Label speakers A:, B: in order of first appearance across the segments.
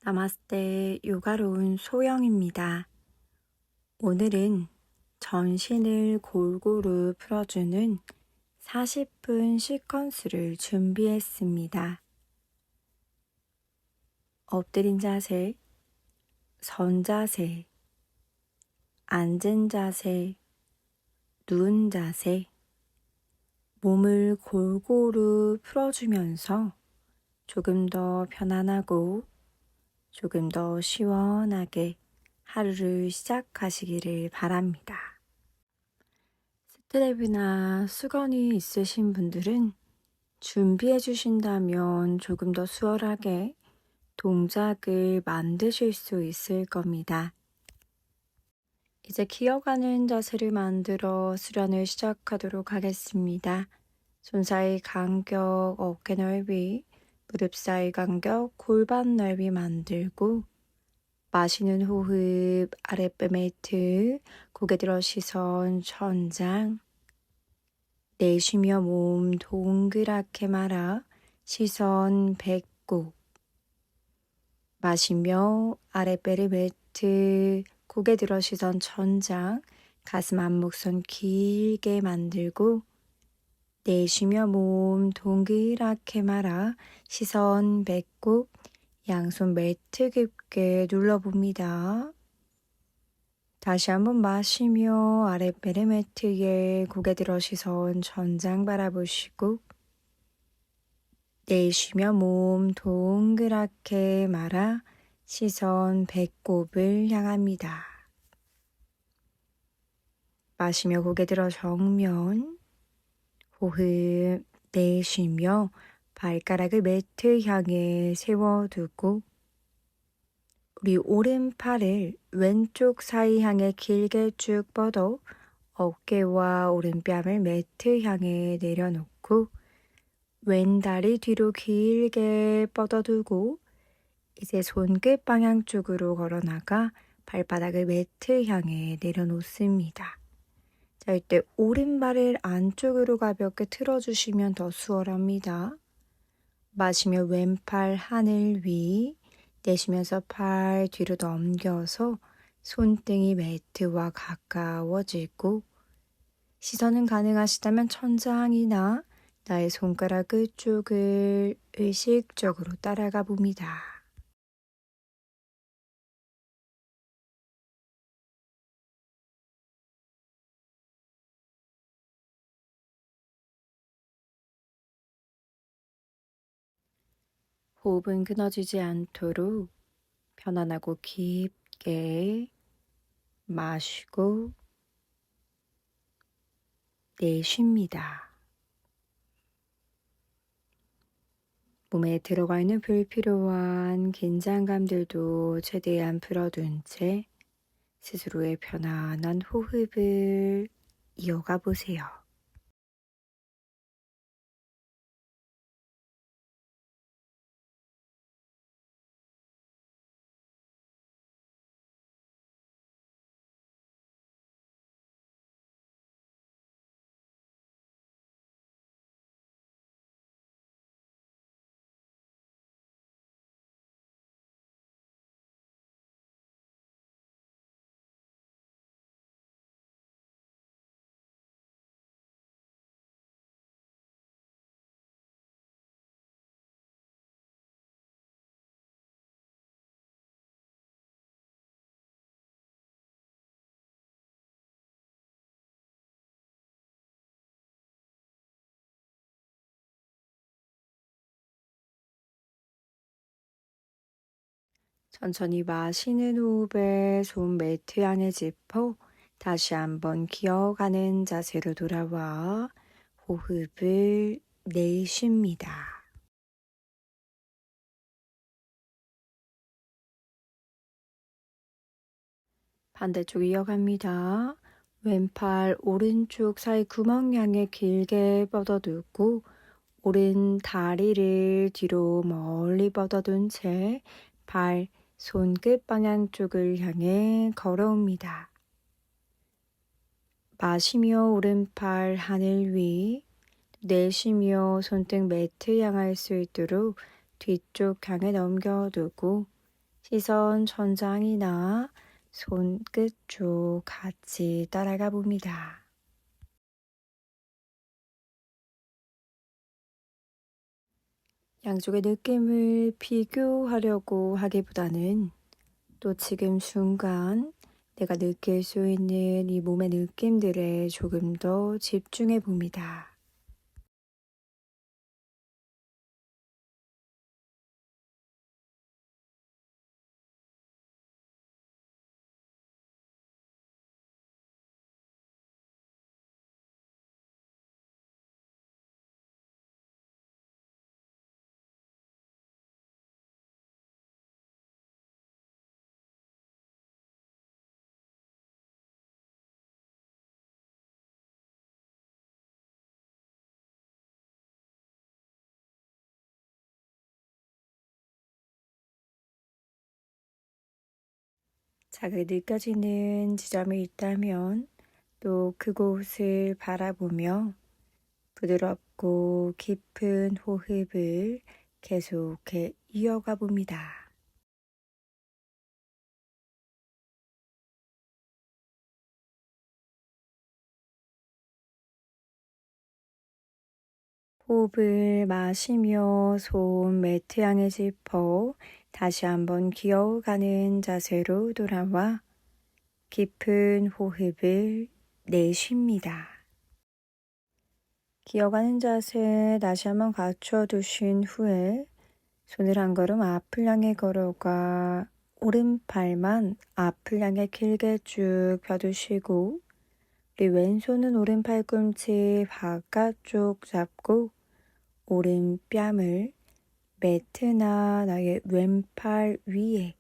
A: 나마스테 요가로운 소영입니다. 오늘은 전신을 골고루 풀어주는 40분 시퀀스를 준비했습니다. 엎드린 자세, 선 자세, 앉은 자세, 누운 자세, 몸을 골고루 풀어주면서 조금 더 편안하고 조금 더 시원하게 하루를 시작하시기를 바랍니다. 스트랩이나 수건이 있으신 분들은 준비해 주신다면 조금 더 수월하게 동작을 만드실 수 있을 겁니다. 이제 기어가는 자세를 만들어 수련을 시작하도록 하겠습니다. 손 사이 간격, 어깨 넓이, 무릎 사이 간격, 골반 넓이 만들고 마시는 호흡, 아랫배 매트, 고개 들어 시선 천장. 내쉬며 몸 동그랗게 말아 시선 배꼽. 마시며 아랫배를 매트, 고개 들어 시선 천장, 가슴 안목선 길게 만들고 내쉬며 몸 동그랗게 말아 시선 배꼽, 양손 매트 깊게 눌러봅니다. 다시 한번 마시며 아랫배를 매트에 고개 들어 시선 천장 바라보시고 내쉬며 몸 동그랗게 말아 시선 배꼽을 향합니다. 마시며 고개 들어 정면, 호흡 내쉬며 발가락을 매트 향해 세워두고 우리 오른팔을 왼쪽 사이 향해 길게 쭉 뻗어 어깨와 오른뺨을 매트 향해 내려놓고 왼다리 뒤로 길게 뻗어두고 이제 손끝 방향 쪽으로 걸어나가 발바닥을 매트 향해 내려놓습니다. 자, 이때 오른발을 안쪽으로 가볍게 틀어주시면 더 수월합니다. 마시며 왼팔 하늘 위, 내쉬면서 팔 뒤로 넘겨서 손등이 매트와 가까워지고 시선은 가능하시다면 천장이나 나의 손가락 끝쪽을 의식적으로 따라가 봅니다. 호흡은 끊어지지 않도록 편안하고 깊게 마시고 내쉽니다. 몸에 들어가 있는 불필요한 긴장감들도 최대한 풀어둔 채 스스로의 편안한 호흡을 이어가 보세요. 천천히 마시는 호흡에 손 매트 향해 짚어 다시 한번 기어가는 자세로 돌아와 호흡을 내쉽니다. 반대쪽 이어갑니다. 왼팔 오른쪽 사이 구멍 향해 길게 뻗어두고 오른 다리를 뒤로 멀리 뻗어둔 채 발, 손끝 방향 쪽을 향해 걸어옵니다. 마시며 오른팔 하늘 위, 내쉬며 손등 매트 향할 수 있도록 뒤쪽 향해 넘겨두고 시선 천장이나 손끝 쪽 같이 따라가 봅니다. 양쪽의 느낌을 비교하려고 하기보다는 또 지금 순간 내가 느낄 수 있는 이 몸의 느낌들에 조금 더 집중해 봅니다. 자극이 느껴지는 지점이 있다면 또 그곳을 바라보며 부드럽고 깊은 호흡을 계속해 이어가 봅니다. 호흡을 마시며 손 매트 향해 짚어 다시 한번 기어가는 자세로 돌아와 깊은 호흡을 내쉽니다. 기어가는 자세 다시 한번 갖춰두신 후에 손을 한 걸음 앞을 향해 걸어가 오른팔만 앞을 향해 길게 쭉 펴두시고 우리 왼손은 오른 팔꿈치 바깥쪽 잡고 오른뺨을 매트나 나의 왼팔 위에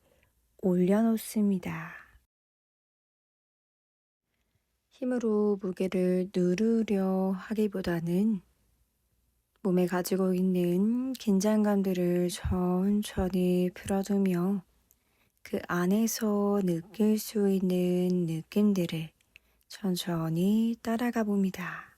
A: 올려놓습니다. 힘으로 무게를 누르려 하기보다는 몸에 가지고 있는 긴장감들을 천천히 풀어두며 그 안에서 느낄 수 있는 느낌들을 천천히 따라가 봅니다.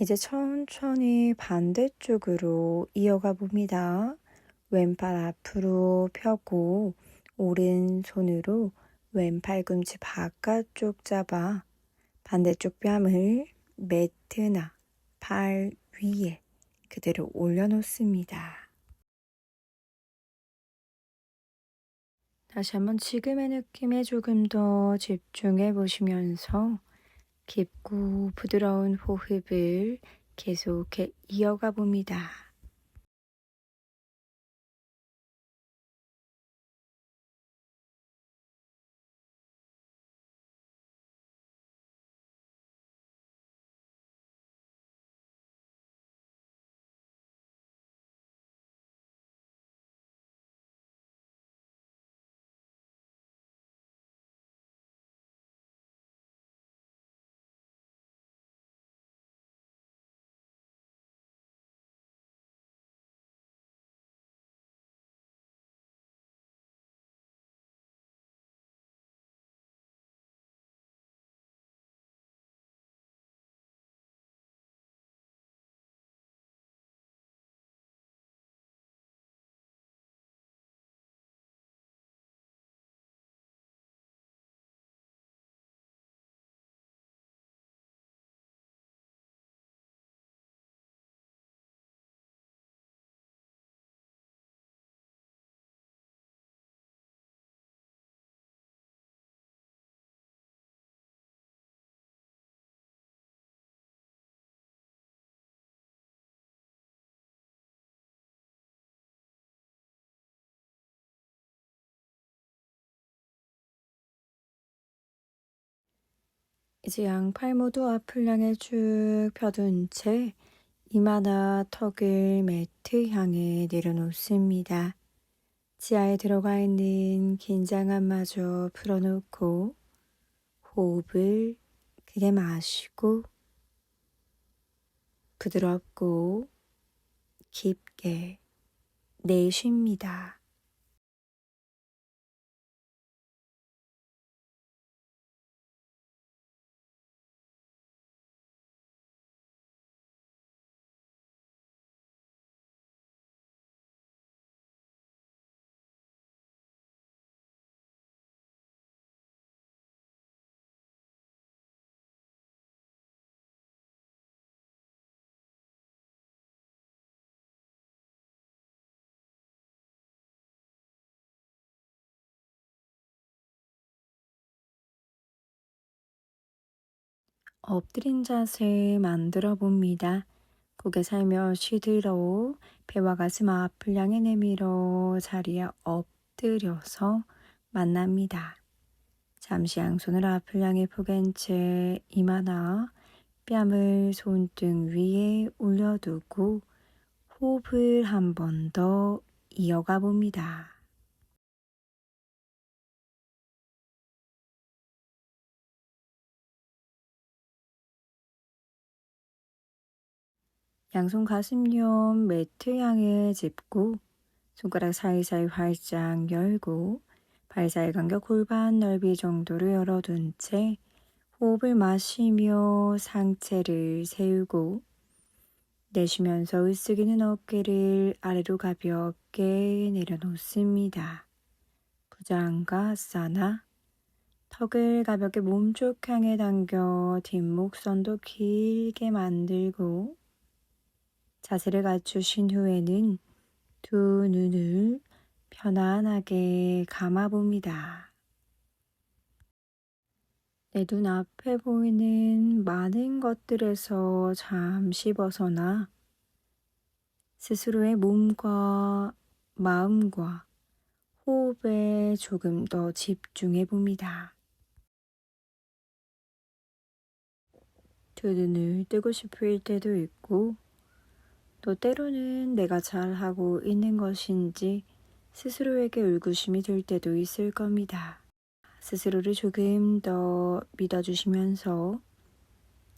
A: 이제 천천히 반대쪽으로 이어가 봅니다. 왼팔 앞으로 펴고 오른손으로 왼팔꿈치 바깥쪽 잡아 반대쪽 뺨을 매트나 팔 위에 그대로 올려놓습니다. 다시 한번 지금의 느낌에 조금 더 집중해 보시면서 깊고 부드러운 호흡을 계속해 이어가 봅니다. 이제 양팔 모두 앞을 향해 쭉 펴둔 채 이마나 턱을 매트 향해 내려놓습니다. 지하에 들어가 있는 긴장감마저 풀어놓고 호흡을 크게 마시고 부드럽고 깊게 내쉽니다. 엎드린 자세 만들어 봅니다. 고개 살며시 들어 배와 가슴 앞을 향해 내밀어 자리에 엎드려서 만납니다. 잠시 양손을 앞을 향해 포갠 채 이마나 뺨을 손등 위에 올려두고 호흡을 한 번 더 이어가 봅니다. 양손 가슴옆 매트 향해 짚고 손가락 사이사이 활짝 열고 발 사이 간격 골반 넓이 정도로 열어둔 채 호흡을 마시며 상체를 세우고 내쉬면서 으쓱이는 어깨를 아래로 가볍게 내려놓습니다. 부장가사나 턱을 가볍게 몸쪽 향해 당겨 뒷목선도 길게 만들고 자세를 갖추신 후에는 두 눈을 편안하게 감아봅니다. 내 눈 앞에 보이는 많은 것들에서 잠시 벗어나 스스로의 몸과 마음과 호흡에 조금 더 집중해 봅니다. 두 눈을 뜨고 싶을 때도 있고 또 때로는 내가 잘하고 있는 것인지 스스로에게 의구심이 들 때도 있을 겁니다. 스스로를 조금 더 믿어주시면서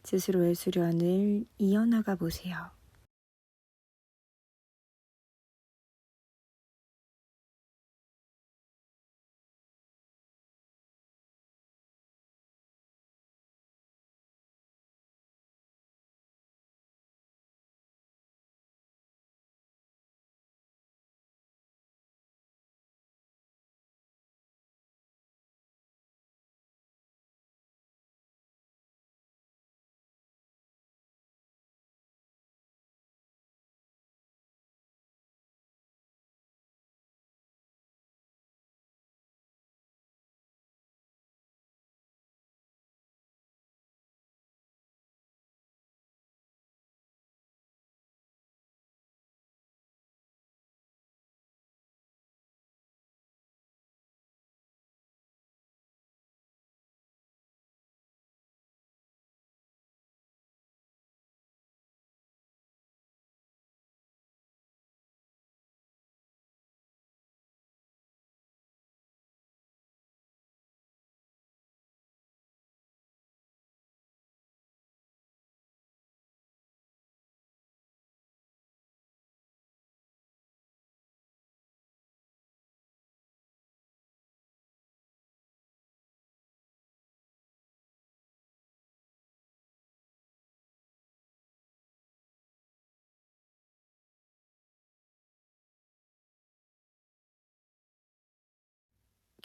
A: 스스로의 수련을 이어나가 보세요.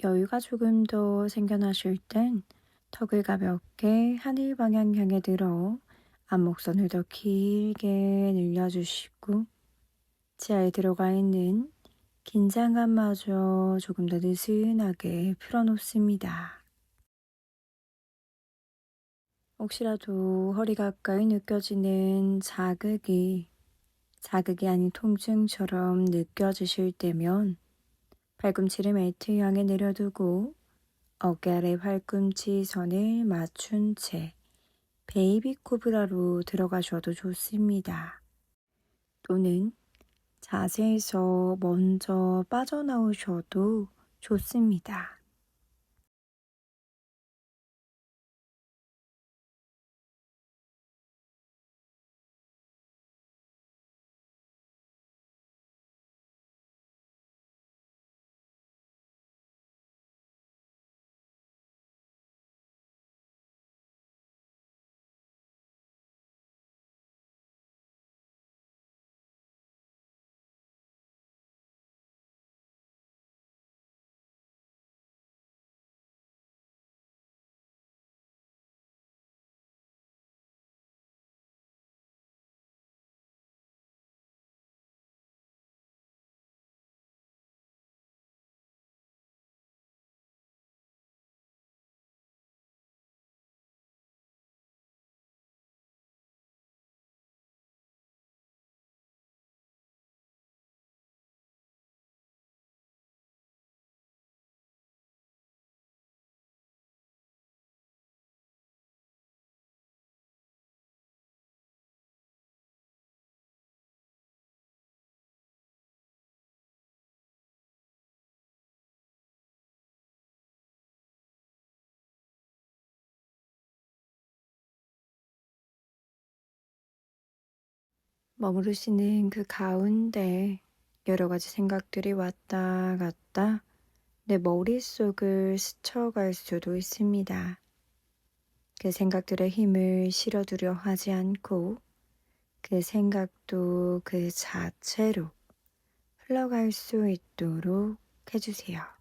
A: 여유가 조금 더 생겨나실 땐 턱을 가볍게 하늘 방향 향해 들어 앞목선을 더 길게 늘려주시고 지하에 들어가 있는 긴장감마저 조금 더 느슨하게 풀어놓습니다. 혹시라도 허리 가까이 느껴지는 자극이 아닌 통증처럼 느껴지실 때면 발꿈치를 매트 향해 내려두고 어깨 아래 팔꿈치 선을 맞춘 채 베이비 코브라로 들어가셔도 좋습니다. 또는 자세에서 먼저 빠져나오셔도 좋습니다. 머무르시는 그 가운데 여러 가지 생각들이 왔다 갔다 내 머릿속을 스쳐갈 수도 있습니다. 그 생각들의 힘을 실어두려 하지 않고 그 생각도 그 자체로 흘러갈 수 있도록 해주세요.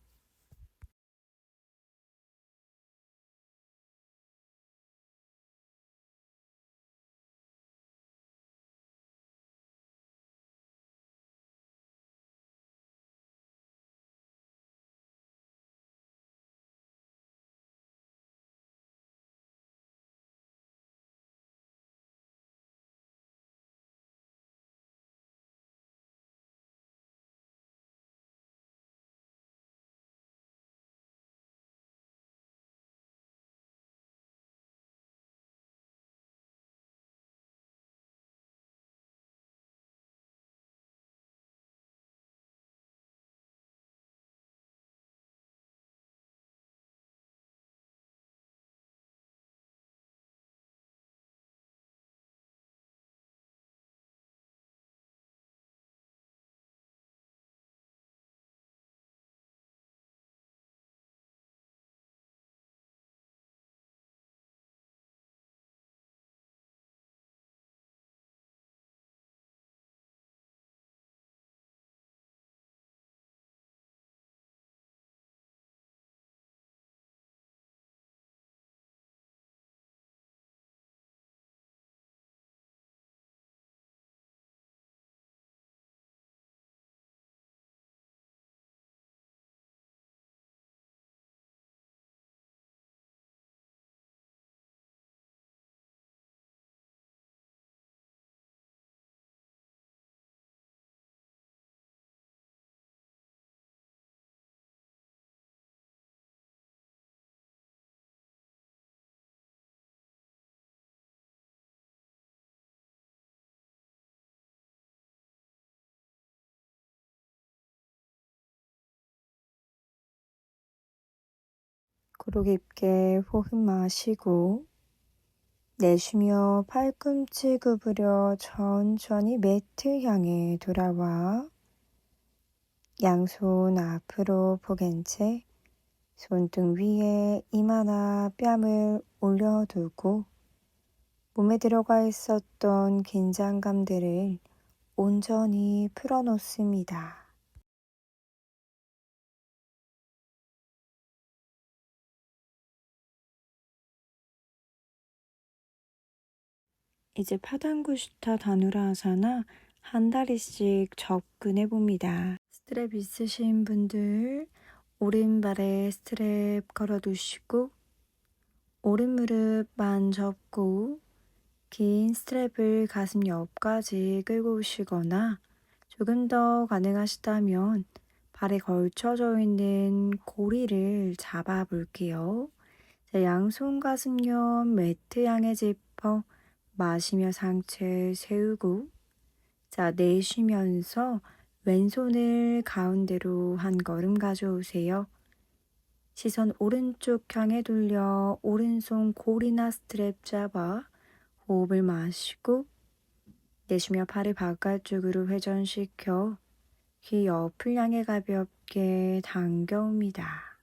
A: 코로 깊게 호흡 마시고 내쉬며 팔꿈치 구부려 천천히 매트 향해 돌아와 양손 앞으로 포갠 채 손등 위에 이마나 뺨을 올려두고 몸에 들어가 있었던 긴장감들을 온전히 풀어놓습니다. 이제 파당구슈타 다누라아사나 한 다리씩 접근해 봅니다. 스트랩 있으신 분들 오른발에 스트랩 걸어두시고 오른 무릎만 접고 긴 스트랩을 가슴 옆까지 끌고 오시거나 조금 더 가능하시다면 발에 걸쳐져 있는 고리를 잡아 볼게요. 자, 양손 가슴옆 매트 향해 짚어 마시며 상체 세우고, 자, 내쉬면서 왼손을 가운데로 한 걸음 가져오세요. 시선 오른쪽 향해 돌려 오른손 고리나 스트랩 잡아 호흡을 마시고, 내쉬며 팔을 바깥쪽으로 회전시켜 귀 옆을 향해 가볍게 당겨옵니다.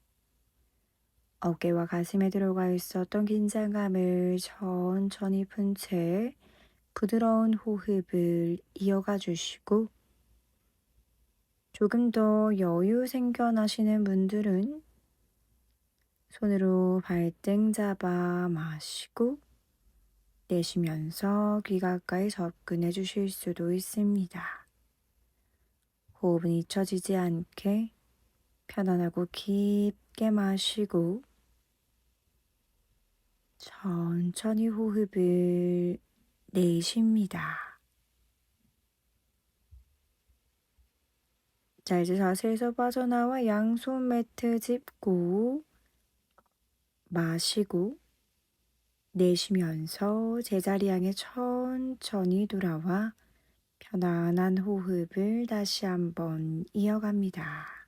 A: 어깨와 가슴에 들어가 있었던 긴장감을 천천히 푼 채 부드러운 호흡을 이어가 주시고, 조금 더 여유 생겨나시는 분들은 손으로 발등 잡아 마시고 내쉬면서 귀 가까이 접근해 주실 수도 있습니다. 호흡은 잊혀지지 않게 편안하고 깊게 마시고 천천히 호흡을 내쉽니다. 자, 이제 자세에서 빠져나와 양손 매트 짚고 마시고 내쉬면서 제자리 향해 천천히 돌아와 편안한 호흡을 다시 한번 이어갑니다.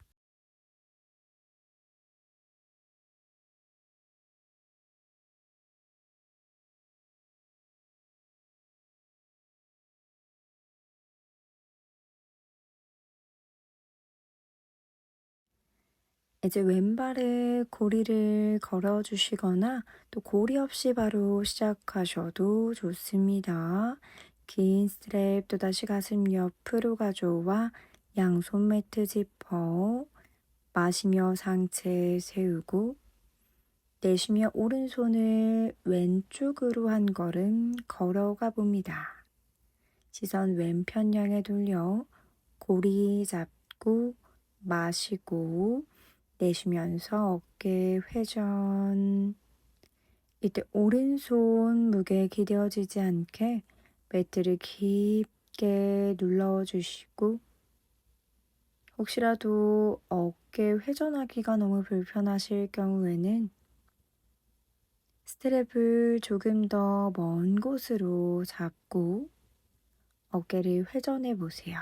A: 이제 왼발에 고리를 걸어주시거나 또 고리 없이 바로 시작하셔도 좋습니다. 긴 스트랩 또다시 가슴 옆으로 가져와 양손 매트 짚어 마시며 상체 세우고 내쉬며 오른손을 왼쪽으로 한 걸음 걸어가 봅니다. 시선 왼편 향해 돌려 고리 잡고 마시고 내쉬면서 어깨 회전. 이때 오른손 무게 기대어지지 않게 매트를 깊게 눌러주시고, 혹시라도 어깨 회전하기가 너무 불편하실 경우에는 스트랩을 조금 더 먼 곳으로 잡고 어깨를 회전해 보세요.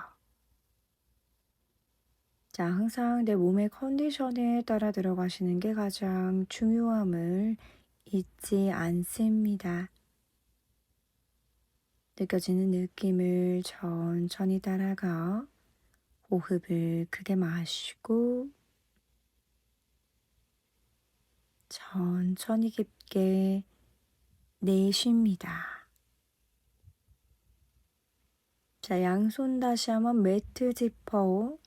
A: 자, 항상 내 몸의 컨디션에 따라 들어가시는 게 가장 중요함을 잊지 않습니다. 느껴지는 느낌을 천천히 따라가 호흡을 크게 마시고 천천히 깊게 내쉽니다. 자, 양손 다시 한번 매트 짚어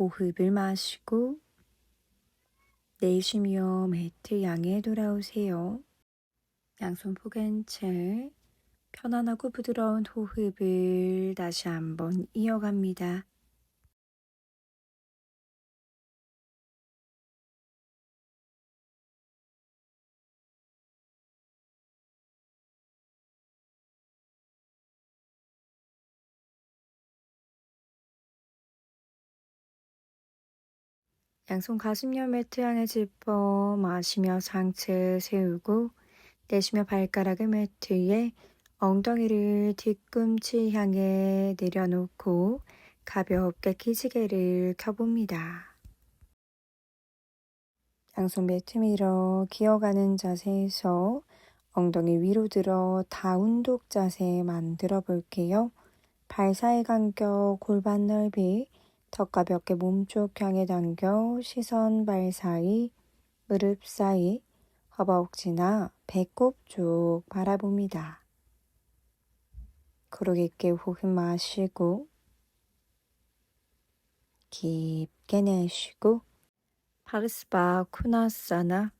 A: 호흡을 마시고 내쉬며 매트 향해 돌아오세요. 양손 포갠 채 편안하고 부드러운 호흡을 다시 한번 이어갑니다. 양손 가슴옆 매트 향해 짚어 마시며 상체 세우고 내쉬며 발가락을 매트 위에 엉덩이를 뒤꿈치 향해 내려놓고 가볍게 기지개를 켜봅니다. 양손 매트 밀어 기어가는 자세에서 엉덩이 위로 들어 다운독 자세 만들어 볼게요. 발 사이 간격 골반 넓이, 턱 가볍게 몸쪽 향해 당겨 시선 발 사이, 무릎 사이, 허벅지나 배꼽 쪽 바라봅니다. 코로 깊게 호흡 마시고 깊게 내쉬고 파르스바 쿠나사나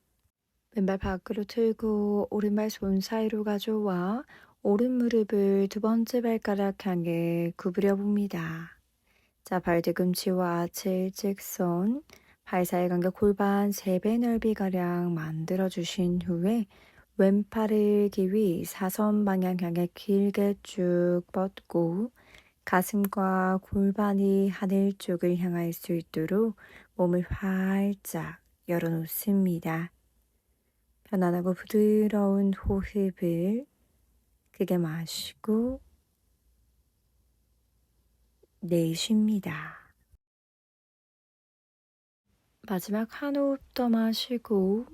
A: 왼발 밖으로 틀고 오른발 손 사이로 가져와 오른 무릎을 두 번째 발가락 향해 구부려 봅니다. 자, 발 뒤꿈치와 아치 일직선, 발 사이 간격 골반 3배 넓이가량 만들어주신 후에 왼팔을 기위 사선 방향 향해 길게 쭉 뻗고 가슴과 골반이 하늘 쪽을 향할 수 있도록 몸을 활짝 열어놓습니다. 편안하고 부드러운 호흡을 크게 마시고 내쉽니다. 마지막 한 호흡 더 마시고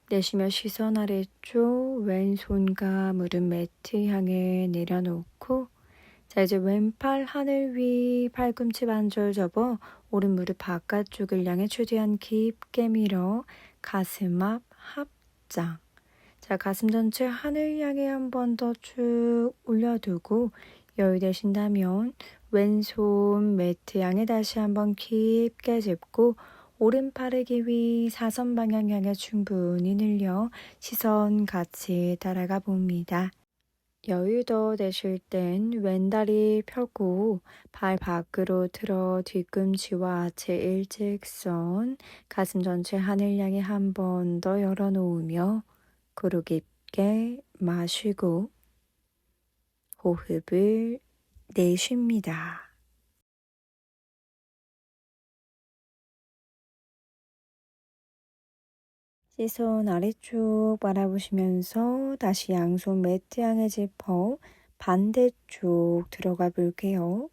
A: 내쉬며 시선 아래쪽 왼손과 무릎 매트 향해 내려놓고 자 이제 왼팔 하늘 위 팔꿈치 반절 접어 오른 무릎 바깥쪽을 향해 최대한 깊게 밀어 가슴 앞 합장. 자 가슴 전체 하늘 향해 한 번 더 쭉 올려두고 여유 되신다면 왼손 매트 향해 다시 한번 깊게 짚고 오른팔의 기위 사선 방향 향해 충분히 늘려 시선 같이 따라가 봅니다. 여유 더 되실 땐 왼다리 펴고 발 밖으로 틀어 뒤꿈치와 하체 일직선, 가슴 전체 하늘 향해 한 번 더 열어놓으며 코로 깊게 마시고 호흡을 내쉽니다. 시선 아래쪽 바라보시면서 다시 양손 매트 향해 짚어 반대쪽 들어가 볼게요.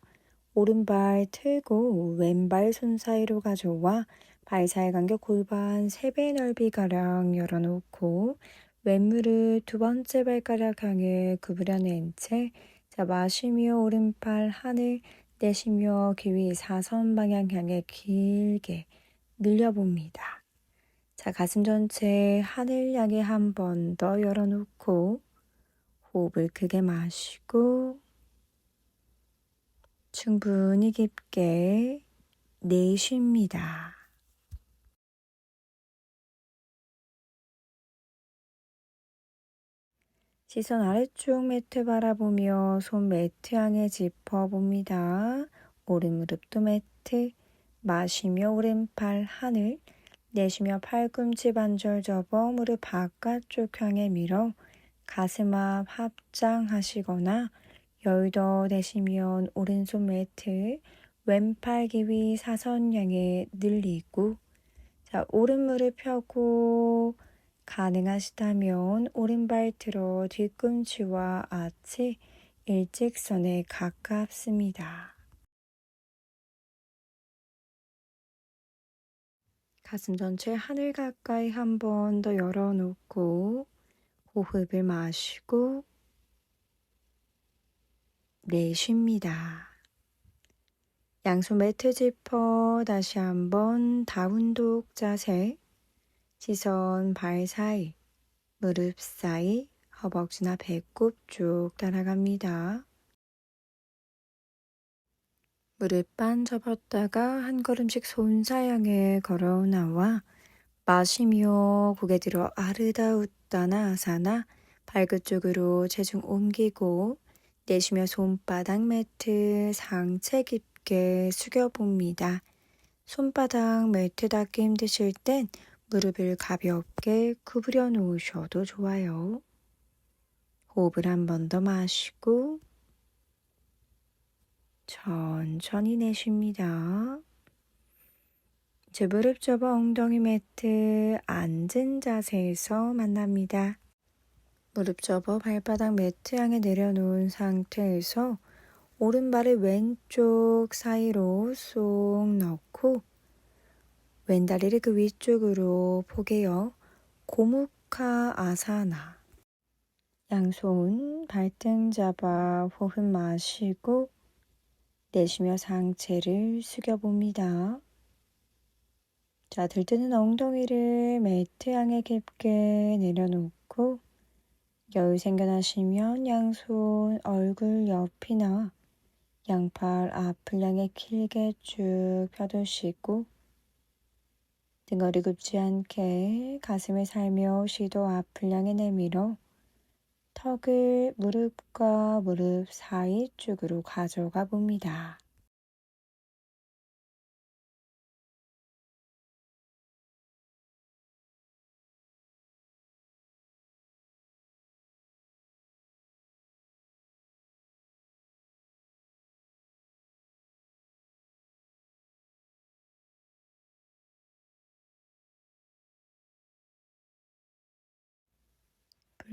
A: 오른발 틀고 왼발 손 사이로 가져와 발 사이 간격 골반 3배 넓이가량 열어놓고 왼무릎 두 번째 발가락 향해 구부려낸 채 자 마시며 오른팔 하늘 내쉬며 기위 사선 방향 향해 길게 늘려봅니다. 자, 가슴 전체 하늘 향해 한 번 더 열어놓고 호흡을 크게 마시고 충분히 깊게 내쉽니다. 시선 아래쪽 매트 바라보며 손 매트 향해 짚어봅니다. 오른 무릎도 매트, 마시며 오른팔 하늘, 내쉬며 팔꿈치 반절 접어 무릎 바깥쪽 향해 밀어 가슴 앞 합장하시거나 여유 더 되시면 오른손 매트, 왼팔 기위 사선 향해 늘리고 자 오른 무릎 펴고 가능하시다면 오른발 틀어 뒤꿈치와 아치 일직선에 가깝습니다. 가슴 전체 하늘 가까이 한 번 더 열어놓고 호흡을 마시고 내쉽니다. 양손 매트 짚어 다시 한번 다운독 자세, 시선 발 사이, 무릎 사이, 허벅지나 배꼽 쭉 따라갑니다. 무릎 반 접었다가 한 걸음씩 손 사양에 걸어 나와 마시며 고개 들어 아르다 웃다나 아사나 발끝 쪽으로 체중 옮기고 내쉬며 손바닥 매트 상체 깊게 숙여봅니다. 손바닥 매트 닿기 힘드실 땐 무릎을 가볍게 구부려 놓으셔도 좋아요. 호흡을 한 번 더 마시고 천천히 내쉽니다. 이제 무릎 접어 엉덩이 매트 앉은 자세에서 만납니다. 무릎 접어 발바닥 매트 향해 내려놓은 상태에서 오른발을 왼쪽 사이로 쏙 넣고 왼다리를 그 위쪽으로 포개어 고무카 아사나 양손 발등 잡아 호흡 마시고 내쉬며 상체를 숙여봅니다. 자, 들뜨는 엉덩이를 매트 향해 깊게 내려놓고 여유 생겨나시면 양손 얼굴 옆이나 양팔 앞을 향해 길게 쭉 펴두시고 등허리 굽지 않게 가슴을 살며시도 앞을 향해 내밀어 턱을 무릎과 무릎 사이 쪽으로 가져가 봅니다.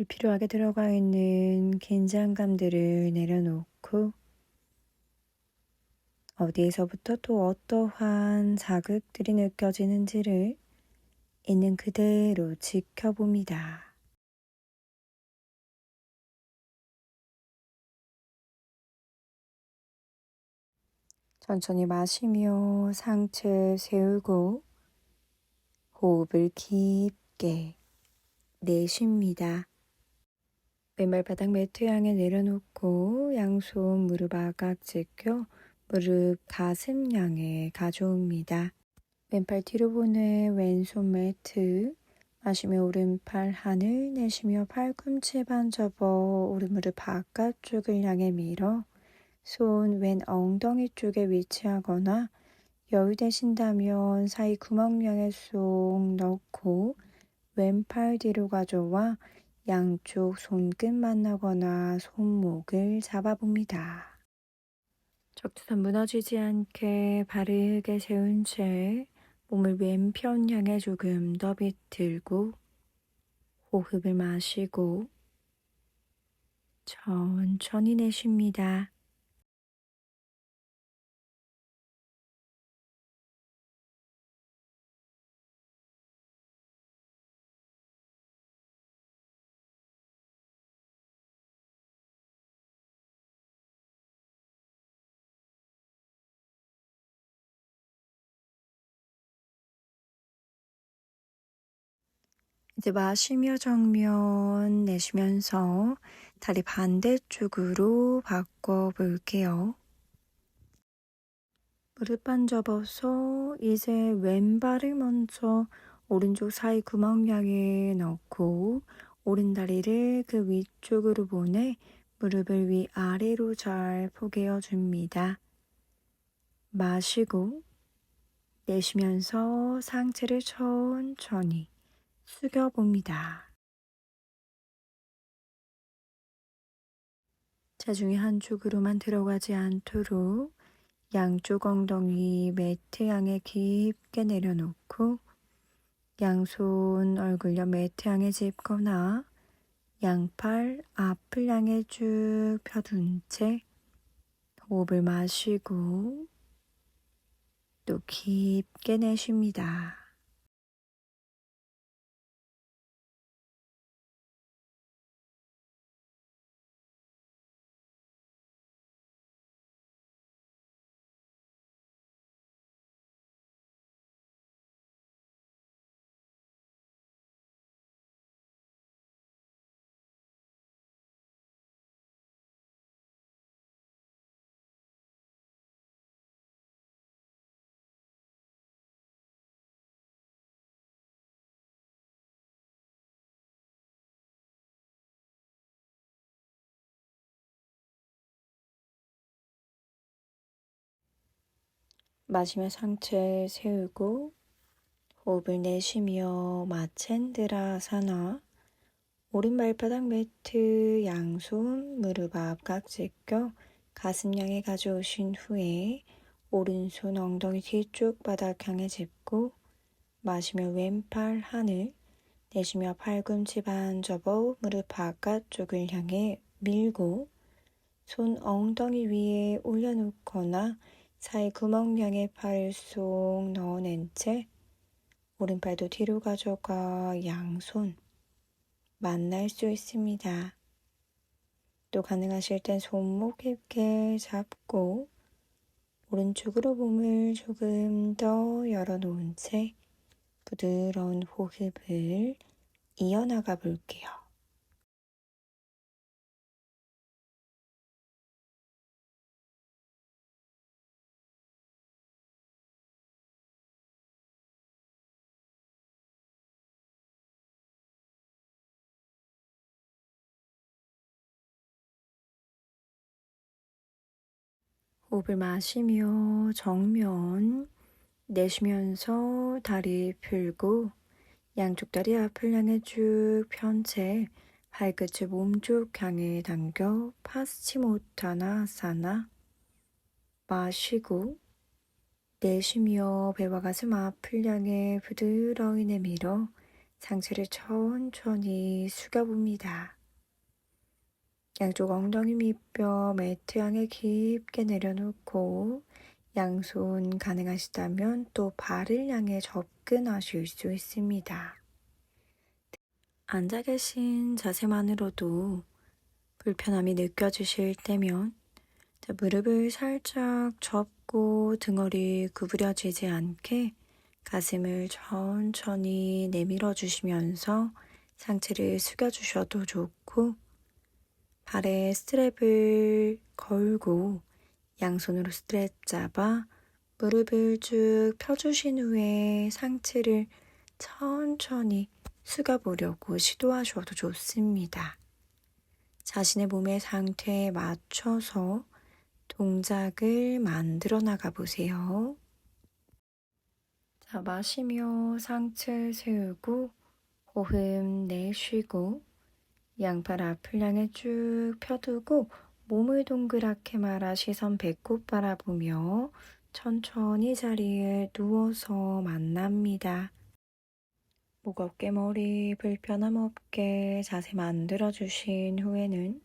A: 불필요하게 들어가 있는 긴장감들을 내려놓고 어디에서부터 또 어떠한 자극들이 느껴지는지를 있는 그대로 지켜봅니다. 천천히 마시며 상체 세우고 호흡을 깊게 내쉽니다. 왼발 바닥 매트 향해 내려놓고 양손 무릎 아깍지 껴 무릎 가슴 향해 가져옵니다. 왼팔 뒤로 보내 왼손 매트 마시며 오른팔 하늘 내쉬며 팔꿈치 반 접어 오른 무릎 바깥쪽을 향해 밀어 손 왼 엉덩이 쪽에 위치하거나 여유되신다면 사이 구멍명에 쏙 넣고 왼팔 뒤로 가져와 양쪽 손끝 만나거나 손목을 잡아봅니다. 적두선 무너지지 않게 바르게 세운 채 몸을 왼편 향해 조금 더 비틀고 호흡을 마시고 천천히 내쉽니다. 이제 마시며 정면 내쉬면서 다리 반대쪽으로 바꿔볼게요. 무릎 반 접어서 이제 왼발을 먼저 오른쪽 사이 구멍 향에 넣고 오른 다리를 그 위쪽으로 보내 무릎을 위아래로 잘 포개어 줍니다. 마시고 내쉬면서 상체를 천천히 숙여봅니다. 체중이 한쪽으로만 들어가지 않도록 양쪽 엉덩이 매트 향해 깊게 내려놓고 양손 얼굴 옆 매트 향해 짚거나 양팔 앞을 향해 쭉 펴둔 채 호흡을 마시고 또 깊게 내쉽니다. 마시며 상체 세우고 호흡을 내쉬며 마첸드라사나 오른 발바닥 매트 양손 무릎 앞 깍지 껴 가슴 향해 가져오신 후에 오른손 엉덩이 뒤쪽 바닥 향해 짚고 마시며 왼팔 하늘 내쉬며 팔꿈치 반 접어 무릎 바깥쪽을 향해 밀고 손 엉덩이 위에 올려놓거나 사이 구멍 향해 팔을 쏙 넣어낸 채 오른팔도 뒤로 가져가 양손 만날 수 있습니다. 또 가능하실 땐 손목 깊게 잡고 오른쪽으로 몸을 조금 더 열어놓은 채 부드러운 호흡을 이어나가 볼게요. 호흡을 마시며 정면 내쉬면서 다리 풀고 양쪽 다리 앞을 향해 쭉 편 채 발끝을 몸쪽 향해 당겨 파스치모타나사나 마시고 내쉬며 배와 가슴 앞을 향해 부드러이 내밀어 상체를 천천히 숙여봅니다. 양쪽 엉덩이 밑뼈 매트 향에 깊게 내려놓고 양손 가능하시다면 또 발을 향해 접근하실 수 있습니다. 앉아 계신 자세만으로도 불편함이 느껴지실 때면 무릎을 살짝 접고 등허리 구부려지지 않게 가슴을 천천히 내밀어 주시면서 상체를 숙여 주셔도 좋고, 발에 스트랩을 걸고 양손으로 스트랩 잡아 무릎을 쭉 펴주신 후에 상체를 천천히 숙여보려고 시도하셔도 좋습니다. 자신의 몸의 상태에 맞춰서 동작을 만들어 나가 보세요. 자, 마시며 상체 세우고 호흡 내쉬고 양팔 앞을 향해 쭉 펴두고 몸을 동그랗게 말아 시선 배꼽 바라보며 천천히 자리에 누워서 만납니다. 목, 어깨, 머리 불편함 없게 자세 만들어주신 후에는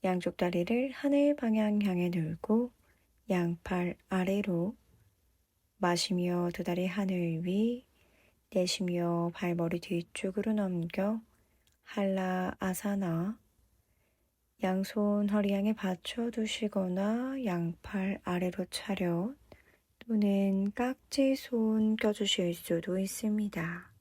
A: 양쪽 다리를 하늘 방향 향해 들고 양팔 아래로 마시며 두 다리 하늘 위, 내쉬며 발머리 뒤쪽으로 넘겨 한라 아사나, 양손 허리 향해 받쳐두시거나 양팔 아래로 차렷 또는 깍지손 껴주실 수도 있습니다.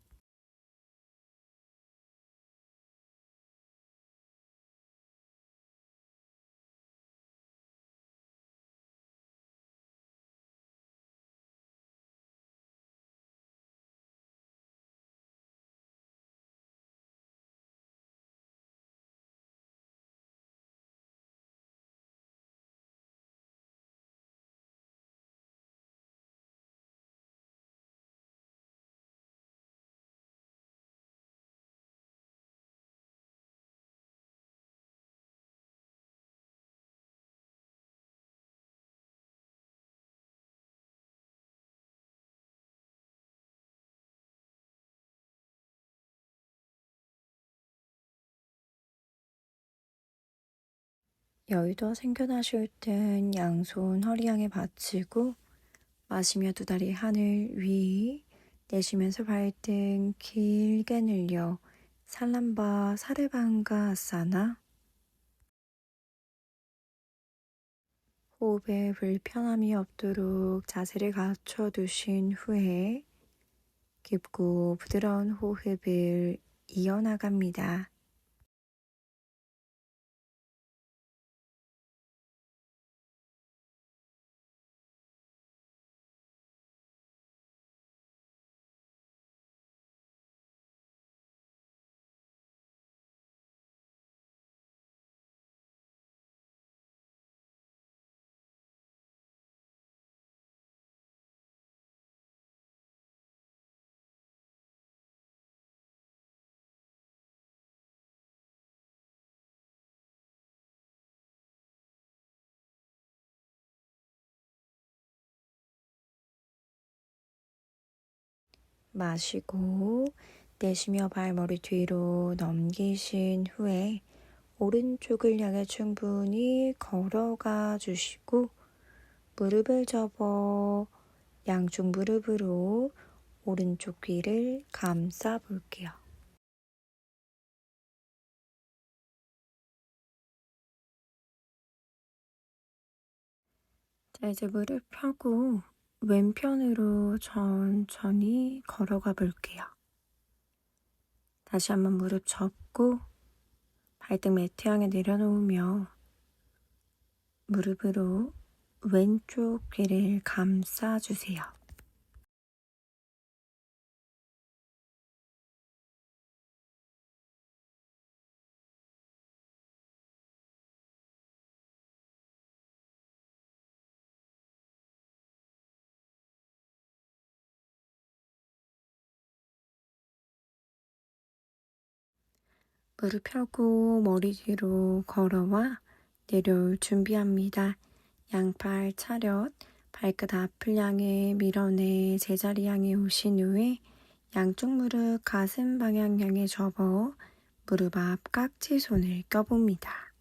A: 여유도 생겨나실 땐 양손 허리 향해 받치고 마시며 두 다리 하늘 위, 내쉬면서 발등 길게 늘려 살람바 사르방가 아사나. 호흡에 불편함이 없도록 자세를 갖춰두신 후에 깊고 부드러운 호흡을 이어나갑니다. 마시고 내쉬며 발머리 뒤로 넘기신 후에 오른쪽을 향해 충분히 걸어가 주시고 무릎을 접어 양쪽 무릎으로 오른쪽 귀를 감싸 볼게요. 자, 이제 무릎 펴고 왼편으로 천천히 걸어가 볼게요. 다시 한번 무릎 접고 발등 매트 향해 내려놓으며 무릎으로 왼쪽 귀를 감싸주세요. 무릎 펴고 머리 뒤로 걸어와 내려올 준비합니다. 양팔 차렷, 발끝 앞을 향해 밀어내 제자리 향해 오신 후에 양쪽 무릎 가슴 방향 향해 접어 무릎 앞 깍지 손을 껴봅니다.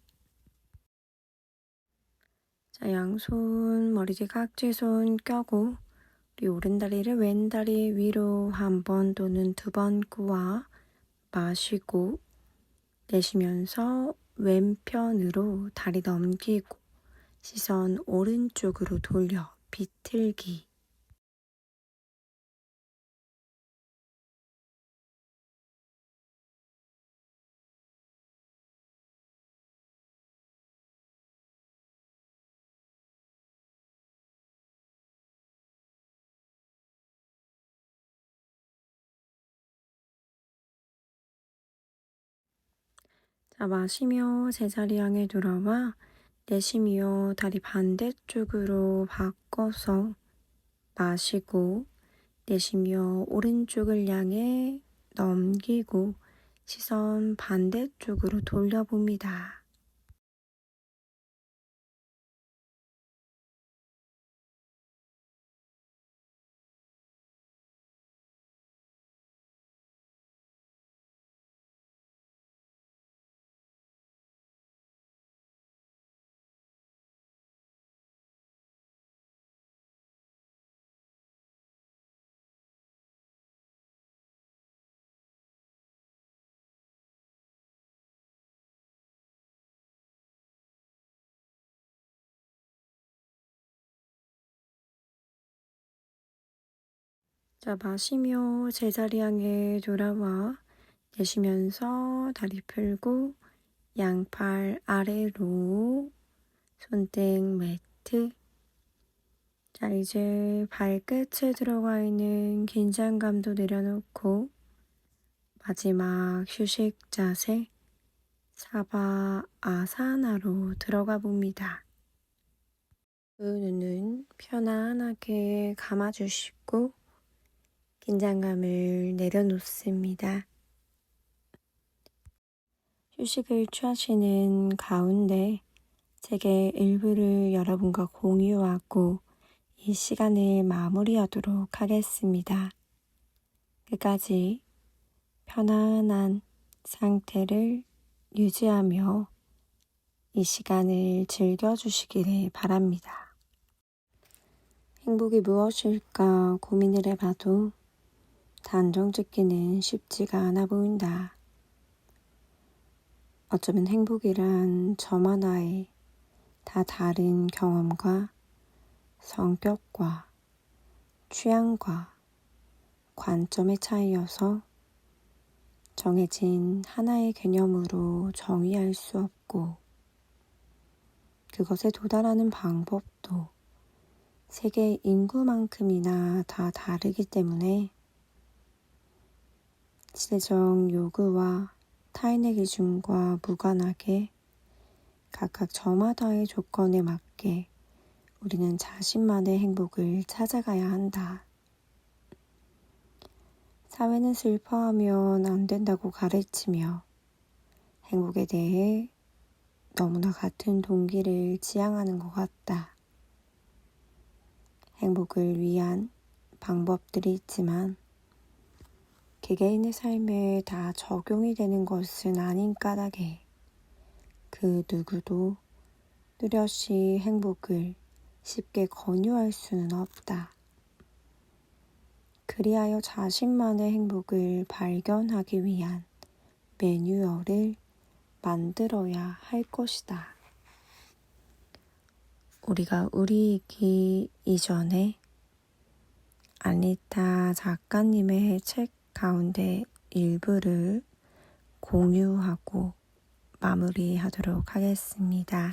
A: 자, 양손 머리뒤 각지손 껴고 우리 오른다리를 왼다리 위로 한 번 또는 두 번 꼬아 마시고 내쉬면서 왼편으로 다리 넘기고 시선 오른쪽으로 돌려 비틀기. 자, 마시며 제자리 향해 돌아와 내쉬며 다리 반대쪽으로 바꿔서 마시고 내쉬며 오른쪽을 향해 넘기고 시선 반대쪽으로 돌려봅니다. 자, 마시며 제자리 향해 돌아와 내쉬면서 다리 펴고 양팔 아래로 손등 매트. 자, 이제 발끝에 들어가 있는 긴장감도 내려놓고 마지막 휴식 자세 사바 아사나로 들어가 봅니다. 그 눈은 편안하게 감아주시고 긴장감을 내려놓습니다. 휴식을 취하시는 가운데 제게 일부를 여러분과 공유하고 이 시간을 마무리하도록 하겠습니다. 끝까지 편안한 상태를 유지하며 이 시간을 즐겨주시기를 바랍니다. 행복이 무엇일까 고민을 해봐도 단정 짓기는 쉽지가 않아 보인다. 어쩌면 행복이란 점 하나에 다 다른 경험과 성격과 취향과 관점의 차이여서 정해진 하나의 개념으로 정의할 수 없고 그것에 도달하는 방법도 세계 인구만큼이나 다 다르기 때문에 시대적 요구와 타인의 기준과 무관하게 각각 저마다의 조건에 맞게 우리는 자신만의 행복을 찾아가야 한다. 사회는 슬퍼하면 안 된다고 가르치며 행복에 대해 너무나 같은 동기를 지향하는 것 같다. 행복을 위한 방법들이 있지만 개개인의 삶에 다 적용이 되는 것은 아닌 까닭에 그 누구도 뚜렷이 행복을 쉽게 권유할 수는 없다. 그리하여 자신만의 행복을 발견하기 위한 매뉴얼을 만들어야 할 것이다. 우리가 우리이기 이전에 아니타 작가님의 책 가운데 일부를 공유하고 마무리하도록 하겠습니다.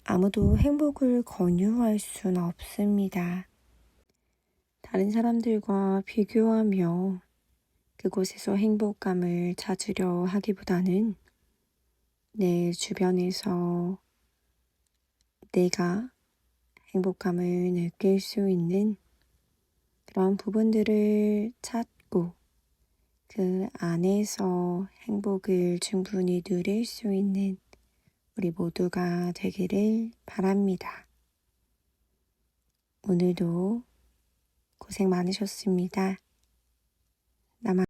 A: 아무도 행복을 권유할 수는 없습니다. 다른 사람들과 비교하며 그곳에서 행복감을 찾으려 하기보다는 내 주변에서 내가 행복감을 느낄 수 있는 그런 부분들을 찾고 그 안에서 행복을 충분히 누릴 수 있는 우리 모두가 되기를 바랍니다. 오늘도 고생 많으셨습니다.